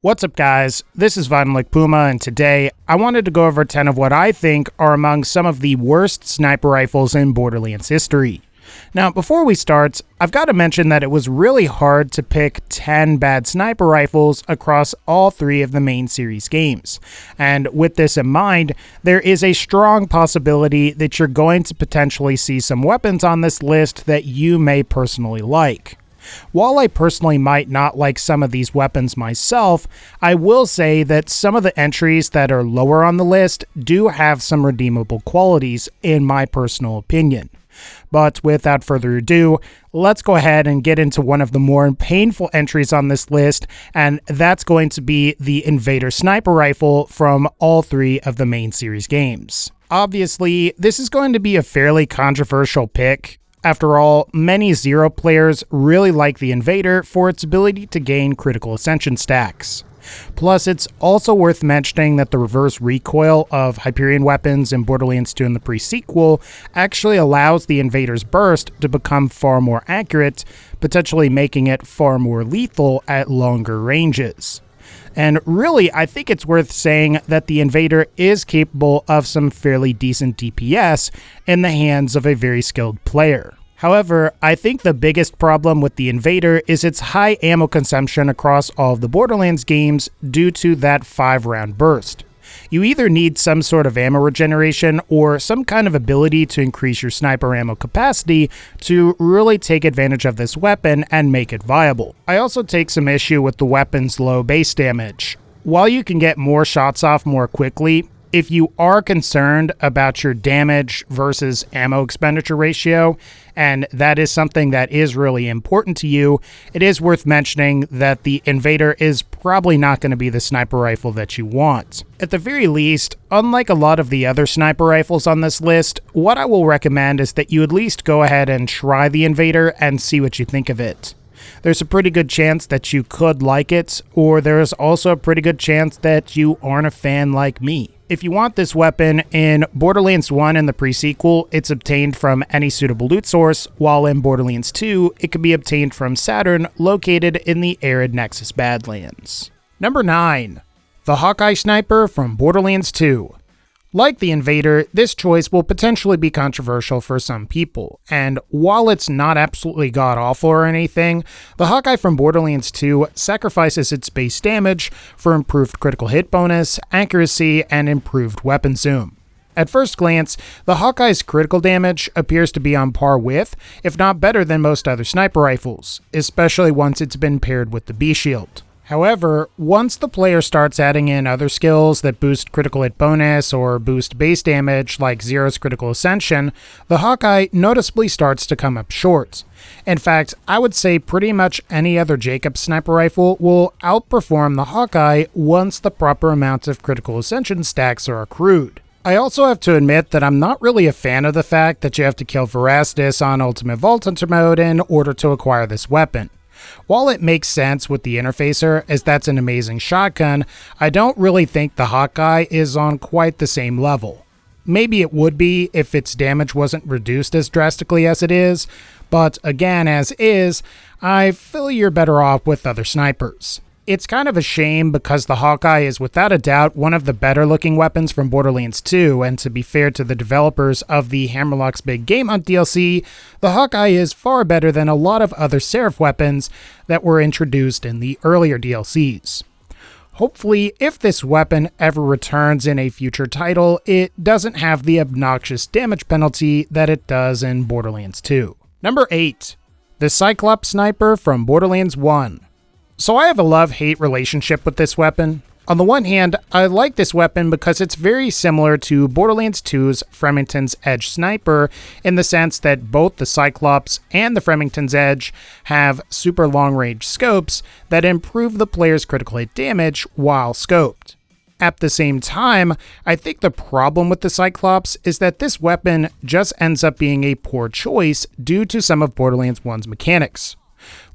What's up guys, this is VinylicPuma and today I wanted to go over 10 of what I think are among some of the worst sniper rifles in Borderlands history. Now before we start, I've got to mention that it was really hard to pick 10 bad sniper rifles across all 3 of the main series games. And with this in mind, there is a strong possibility that you're going to potentially see some weapons on this list that you may personally like. While I personally might not like some of these weapons myself, I will say that some of the entries that are lower on the list do have some redeemable qualities in my personal opinion. But without further ado, let's go ahead and get into one of the more painful entries on this list, and that's going to be the Invader sniper rifle from all 3 of the main series games. Obviously, this is going to be a fairly controversial pick. After all, many Zero players really like the Invader for its ability to gain critical ascension stacks. Plus, it's also worth mentioning that the reverse recoil of Hyperion weapons in Borderlands 2 and the pre-sequel actually allows the Invader's burst to become far more accurate, potentially making it far more lethal at longer ranges. And really, I think it's worth saying that the Invader is capable of some fairly decent DPS in the hands of a very skilled player. However, I think the biggest problem with the Invader is its high ammo consumption across all of the Borderlands games due to that 5-round burst. You either need some sort of ammo regeneration or some kind of ability to increase your sniper ammo capacity to really take advantage of this weapon and make it viable. I also take some issue with the weapon's low base damage. While you can get more shots off more quickly, if you are concerned about your damage versus ammo expenditure ratio, and that is something that is really important to you, it is worth mentioning that the Invader is probably not going to be the sniper rifle that you want. At the very least, unlike a lot of the other sniper rifles on this list, what I will recommend is that you at least go ahead and try the Invader and see what you think of it. There's a pretty good chance that you could like it, or there's also a pretty good chance that you aren't a fan like me. If you want this weapon, in Borderlands 1 and the pre-sequel, it's obtained from any suitable loot source, while in Borderlands 2, it can be obtained from Saturn, located in the arid Nexus Badlands. Number 9. The Hawkeye Sniper from Borderlands 2. Like the Invader, this choice will potentially be controversial for some people, and while it's not absolutely god-awful or anything, the Hawkeye from Borderlands 2 sacrifices its base damage for improved critical hit bonus, accuracy, and improved weapon zoom. At first glance, the Hawkeye's critical damage appears to be on par with, if not better than most other sniper rifles, especially once it's been paired with the B-Shield. However, once the player starts adding in other skills that boost critical hit bonus or boost base damage like Zero's critical ascension, the Hawkeye noticeably starts to come up short. In fact, I would say pretty much any other Jacobs sniper rifle will outperform the Hawkeye once the proper amount of critical ascension stacks are accrued. I also have to admit that I'm not really a fan of the fact that you have to kill Verastus on Ultimate Vault Hunter mode in order to acquire this weapon. While it makes sense with the interfacer, as that's an amazing shotgun, I don't really think the Hawkeye is on quite the same level. Maybe it would be if its damage wasn't reduced as drastically as it is, but again, as is, I feel you're better off with other snipers. It's kind of a shame because the Hawkeye is without a doubt one of the better looking weapons from Borderlands 2, and to be fair to the developers of the Hammerlock's Big Game Hunt DLC, the Hawkeye is far better than a lot of other Seraph weapons that were introduced in the earlier DLCs. Hopefully, if this weapon ever returns in a future title, it doesn't have the obnoxious damage penalty that it does in Borderlands 2. Number 8. The Cyclops Sniper from Borderlands 1. So I have a love-hate relationship with this weapon. On the one hand, I like this weapon because it's very similar to Borderlands 2's Fremington's Edge Sniper in the sense that both the Cyclops and the Fremington's Edge have super long-range scopes that improve the player's critical hit damage while scoped. At the same time, I think the problem with the Cyclops is that this weapon just ends up being a poor choice due to some of Borderlands 1's mechanics.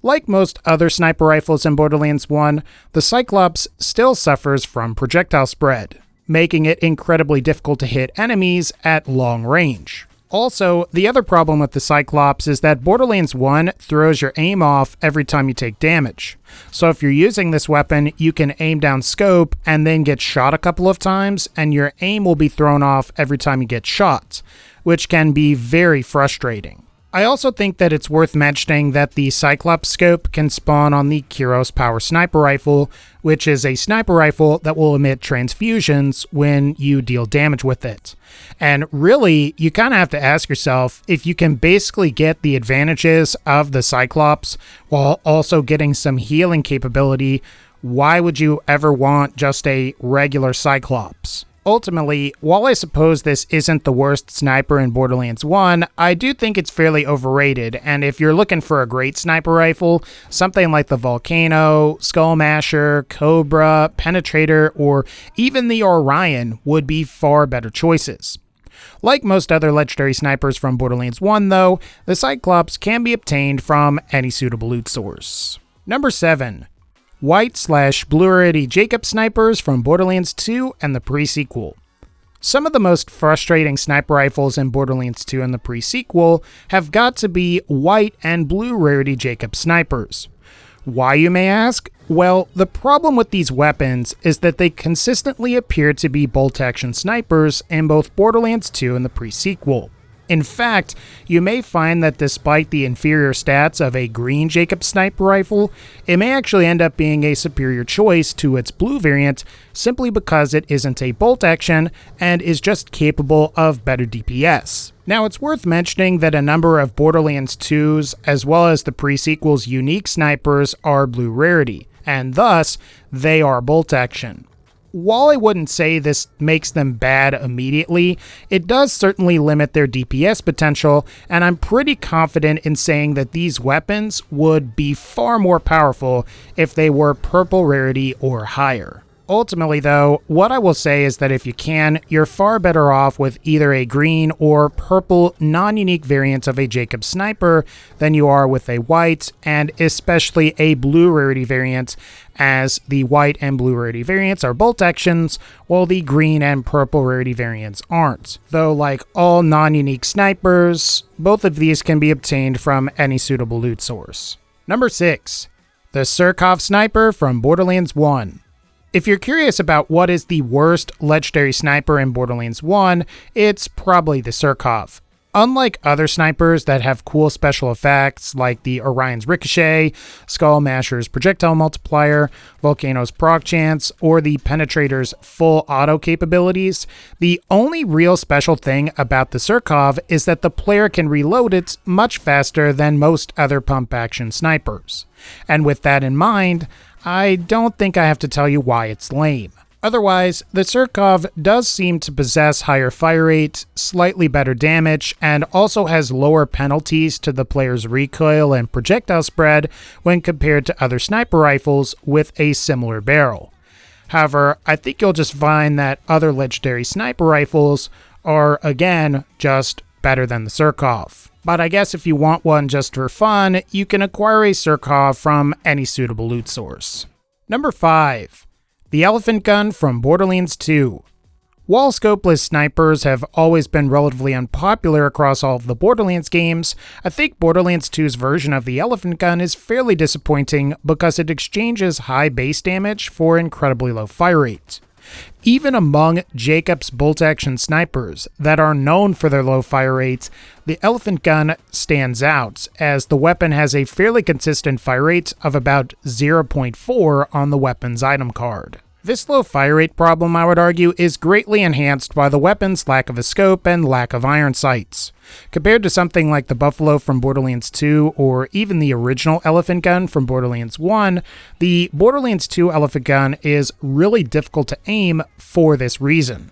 Like most other sniper rifles in Borderlands 1, the Cyclops still suffers from projectile spread, making it incredibly difficult to hit enemies at long range. Also, the other problem with the Cyclops is that Borderlands 1 throws your aim off every time you take damage. So if you're using this weapon, you can aim down scope and then get shot a couple of times, and your aim will be thrown off every time you get shot, which can be very frustrating. I also think that it's worth mentioning that the Cyclops scope can spawn on the Kyros Power Sniper Rifle, which is a sniper rifle that will emit transfusions when you deal damage with it. And really, you kind of have to ask yourself, if you can basically get the advantages of the Cyclops while also getting some healing capability, why would you ever want just a regular Cyclops? Ultimately, while I suppose this isn't the worst sniper in Borderlands 1, I do think it's fairly overrated, and if you're looking for a great sniper rifle, something like the Volcano, Skullmasher, Cobra, Penetrator, or even the Orion would be far better choices. Like most other legendary snipers from Borderlands 1 though, the Cyclops can be obtained from any suitable loot source. Number 7. White/Blue Rarity Jacob snipers from Borderlands 2 and the pre-sequel. Some of the most frustrating sniper rifles in Borderlands 2 and the pre-sequel have got to be white and blue rarity Jacob snipers. Why, you may ask? Well, the problem with these weapons is that they consistently appear to be bolt-action snipers in both Borderlands 2 and the pre-sequel. In fact, you may find that despite the inferior stats of a green Jacob sniper rifle, it may actually end up being a superior choice to its blue variant simply because it isn't a bolt action and is just capable of better DPS. Now, it's worth mentioning that a number of Borderlands 2's as well as the pre-sequel's unique snipers are blue rarity, and thus, they are bolt action. While I wouldn't say this makes them bad immediately, it does certainly limit their DPS potential, and I'm pretty confident in saying that these weapons would be far more powerful if they were purple rarity or higher. Ultimately though, what I will say is that if you can, you're far better off with either a green or purple non-unique variant of a Jacob sniper than you are with a white, and especially a blue rarity variant, as the white and blue rarity variants are bolt actions, while the green and purple rarity variants aren't. Though like all non-unique snipers, both of these can be obtained from any suitable loot source. Number 6. The Surkov Sniper from Borderlands 1. If you're curious about what is the worst legendary sniper in Borderlands 1, it's probably the Surkov. Unlike other snipers that have cool special effects like the Orion's Ricochet, Skullmasher's Projectile Multiplier, Volcano's Proc Chance, or the Penetrator's full auto capabilities, the only real special thing about the Surkov is that the player can reload it much faster than most other pump-action snipers. And with that in mind, I don't think I have to tell you why it's lame. Otherwise, the Surkov does seem to possess higher fire rate, slightly better damage, and also has lower penalties to the player's recoil and projectile spread when compared to other sniper rifles with a similar barrel. However, I think you'll just find that other legendary sniper rifles are, again, just better than the Surkov. But I guess if you want one just for fun, you can acquire a Surkov from any suitable loot source. Number 5. The Elephant Gun from Borderlands 2. While scopeless snipers have always been relatively unpopular across all of the Borderlands games, I think Borderlands 2's version of the Elephant Gun is fairly disappointing because it exchanges high base damage for incredibly low fire rate. Even among Jacob's bolt-action snipers that are known for their low fire rates, the Elephant Gun stands out, as the weapon has a fairly consistent fire rate of about 0.4 on the weapon's item card. This low fire rate problem, I would argue, is greatly enhanced by the weapon's lack of a scope and lack of iron sights. Compared to something like the Buffalo from Borderlands 2 or even the original Elephant Gun from Borderlands 1, the Borderlands 2 Elephant Gun is really difficult to aim for this reason.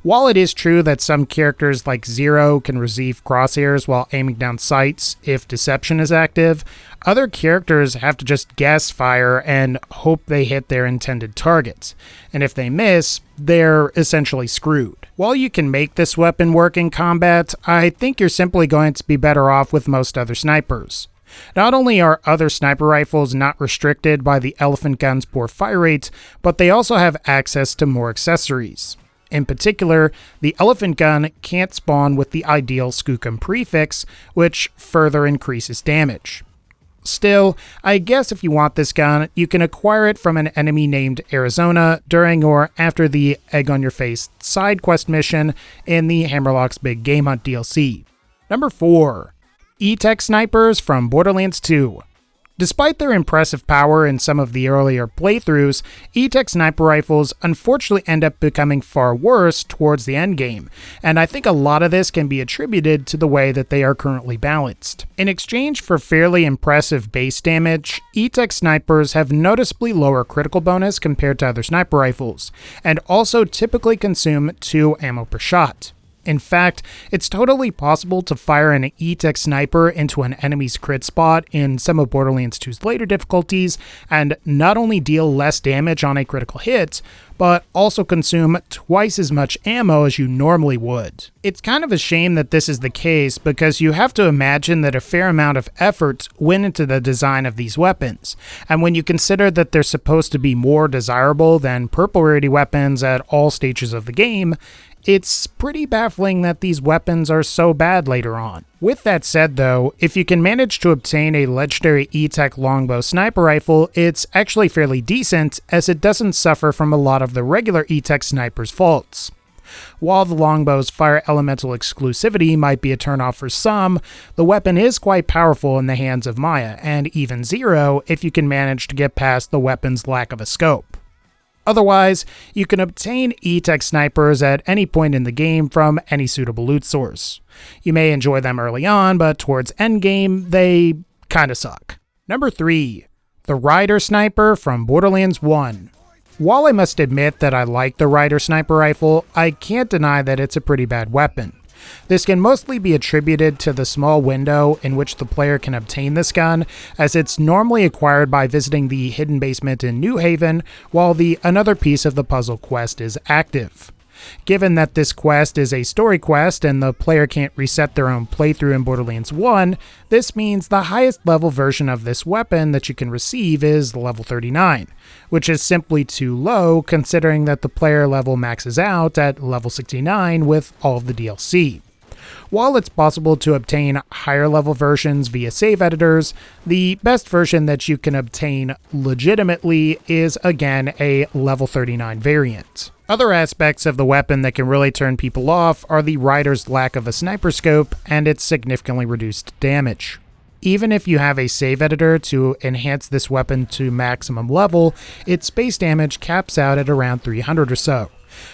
While it is true that some characters like Zero can receive crosshairs while aiming down sights if deception is active, other characters have to just guess fire and hope they hit their intended targets, and if they miss, they're essentially screwed. While you can make this weapon work in combat, I think you're simply going to be better off with most other snipers. Not only are other sniper rifles not restricted by the Elephant Gun's poor fire rate, but they also have access to more accessories. In particular, the elephant gun can't spawn with the ideal Skookum prefix, which further increases damage. Still, I guess if you want this gun, you can acquire it from an enemy named Arizona during or after the Egg on Your Face side quest mission in the Hammerlock's Big Game Hunt DLC. Number 4. ETech snipers from Borderlands 2. Despite their impressive power in some of the earlier playthroughs, ETech sniper rifles unfortunately end up becoming far worse towards the endgame, and I think a lot of this can be attributed to the way that they are currently balanced. In exchange for fairly impressive base damage, ETech snipers have noticeably lower critical bonus compared to other sniper rifles, and also typically consume 2 ammo per shot. In fact, it's totally possible to fire an ETech sniper into an enemy's crit spot in some of Borderlands 2's later difficulties and not only deal less damage on a critical hit, but also consume twice as much ammo as you normally would. It's kind of a shame that this is the case because you have to imagine that a fair amount of effort went into the design of these weapons, and when you consider that they're supposed to be more desirable than purple rarity weapons at all stages of the game, it's pretty baffling that these weapons are so bad later on. With that said though, if you can manage to obtain a legendary ETech longbow sniper rifle, it's actually fairly decent as it doesn't suffer from a lot of the regular ETech sniper's faults. While the longbow's fire elemental exclusivity might be a turnoff for some, the weapon is quite powerful in the hands of Maya, and even Zero if you can manage to get past the weapon's lack of a scope. Otherwise, you can obtain ETech snipers at any point in the game from any suitable loot source. You may enjoy them early on, but towards endgame, they kinda suck. Number 3. The Ryder sniper from Borderlands 1. While I must admit that I like the Ryder sniper rifle, I can't deny that it's a pretty bad weapon. This can mostly be attributed to the small window in which the player can obtain this gun, as it's normally acquired by visiting the hidden basement in New Haven, while the another piece of the puzzle quest is active. Given that this quest is a story quest and the player can't reset their own playthrough in Borderlands 1, this means the highest level version of this weapon that you can receive is level 39, which is simply too low considering that the player level maxes out at level 69 with all of the DLC. While it's possible to obtain higher level versions via save editors, the best version that you can obtain legitimately is again a level 39 variant. Other aspects of the weapon that can really turn people off are the Ryder's lack of a sniper scope and its significantly reduced damage. Even if you have a save editor to enhance this weapon to maximum level, its base damage caps out at around 300 or so,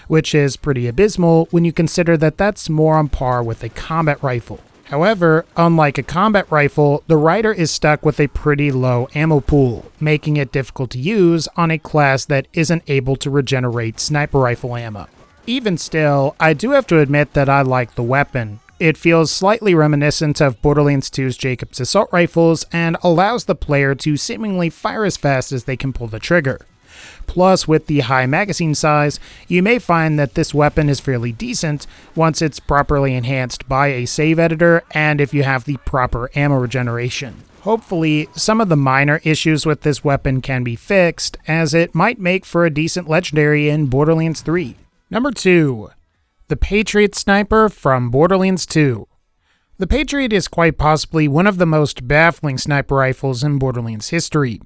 which is pretty abysmal when you consider that that's more on par with a combat rifle. However, unlike a combat rifle, the Ryder is stuck with a pretty low ammo pool, making it difficult to use on a class that isn't able to regenerate sniper rifle ammo. Even still, I do have to admit that I like the weapon. It feels slightly reminiscent of Borderlands 2's Jacob's assault rifles and allows the player to seemingly fire as fast as they can pull the trigger. Plus, with the high magazine size, you may find that this weapon is fairly decent once it's properly enhanced by a save editor and if you have the proper ammo regeneration. Hopefully, some of the minor issues with this weapon can be fixed, as it might make for a decent legendary in Borderlands 3. Number 2. The Patriot sniper from Borderlands 2. The Patriot is quite possibly one of the most baffling sniper rifles in Borderlands history.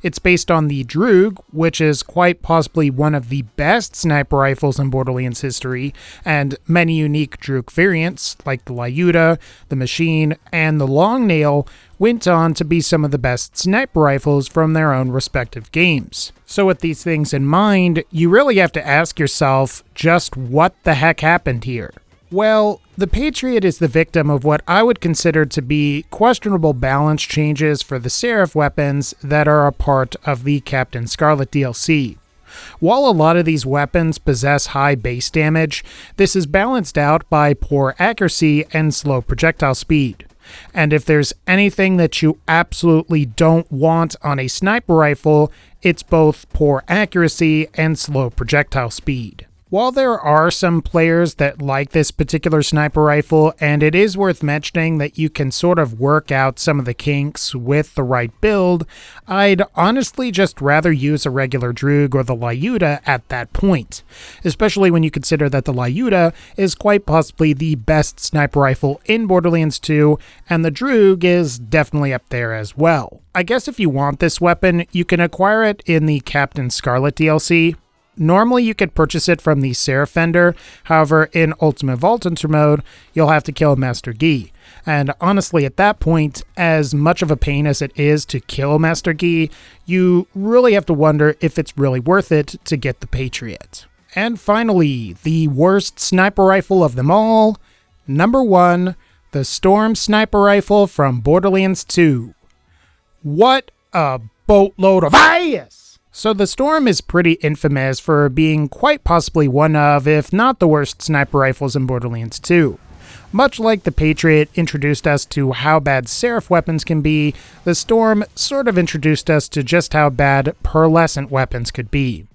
It's based on the Droog, which is quite possibly one of the best sniper rifles in Borderlands history, and many unique Droog variants, like the Lyuda, the Machine, and the Long Nail, went on to be some of the best sniper rifles from their own respective games. So with these things in mind, you really have to ask yourself just what the heck happened here. Well, the Patriot is the victim of what I would consider to be questionable balance changes for the Seraph weapons that are a part of the Captain Scarlet DLC. While a lot of these weapons possess high base damage, this is balanced out by poor accuracy and slow projectile speed. And if there's anything that you absolutely don't want on a sniper rifle, it's both poor accuracy and slow projectile speed. While there are some players that like this particular sniper rifle, and it is worth mentioning that you can sort of work out some of the kinks with the right build, I'd honestly just rather use a regular Droog or the Lyuda at that point, especially when you consider that the Lyuda is quite possibly the best sniper rifle in Borderlands 2, and the Droog is definitely up there as well. I guess if you want this weapon, you can acquire it in the Captain Scarlet DLC. Normally you could purchase it from the Seraph vendor, however in Ultimate Vault Hunter mode, you'll have to kill Master Guy. And honestly at that point, as much of a pain as it is to kill Master Guy, you really have to wonder if it's really worth it to get the Patriot. And finally, the worst sniper rifle of them all, number 1, the Storm Sniper Rifle from Borderlands 2. What a boatload of ass! So the Storm is pretty infamous for being quite possibly one of, if not the worst sniper rifles in Borderlands 2. Much like the Patriot introduced us to how bad Seraph weapons can be, the Storm sort of introduced us to just how bad pearlescent weapons could be.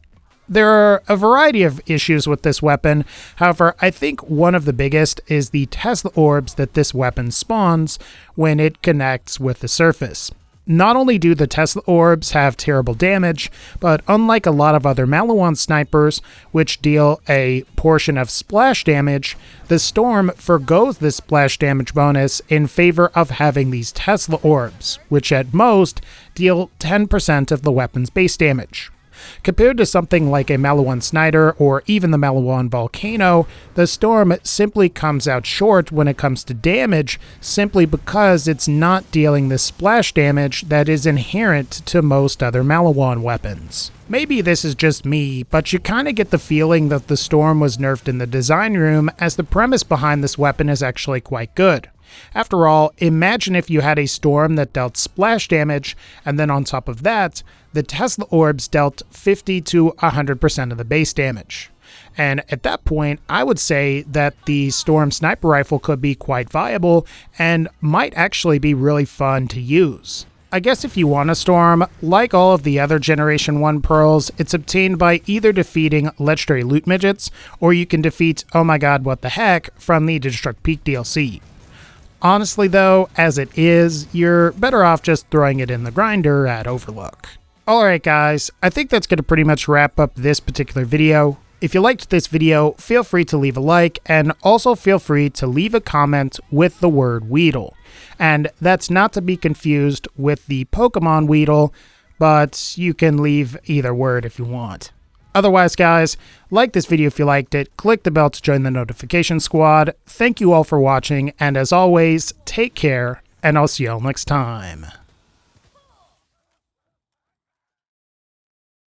There are a variety of issues with this weapon, however I think one of the biggest is the Tesla orbs that this weapon spawns when it connects with the surface. Not only do the Tesla orbs have terrible damage, but unlike a lot of other Maliwan snipers, which deal a portion of splash damage, the Storm forgoes this splash damage bonus in favor of having these Tesla orbs, which at most deal 10% of the weapon's base damage. Compared to something like a Maliwan Sniper or even the Maliwan Volcano, the Storm simply comes out short when it comes to damage simply because it's not dealing the splash damage that is inherent to most other Maliwan weapons. Maybe this is just me, but you kinda get the feeling that the Storm was nerfed in the design room, as the premise behind this weapon is actually quite good. After all, imagine if you had a Storm that dealt splash damage, and then on top of that, the Tesla orbs dealt 50 to 100% of the base damage. And at that point, I would say that the Storm Sniper Rifle could be quite viable and might actually be really fun to use. I guess if you want a Storm, like all of the other Generation 1 Pearls, it's obtained by either defeating Legendary Loot Midgets, or you can defeat Oh My God What the Heck from the Destruct Peak DLC. Honestly though, as it is, you're better off just throwing it in the grinder at Overlook. Alright guys, I think that's going to pretty much wrap up this particular video. If you liked this video, feel free to leave a like, and also feel free to leave a comment with the word Weedle. And that's not to be confused with the Pokemon Weedle, but you can leave either word if you want. Otherwise guys, like this video if you liked it, click the bell to join the notification squad. Thank you all for watching, and as always, take care, and I'll see you all next time.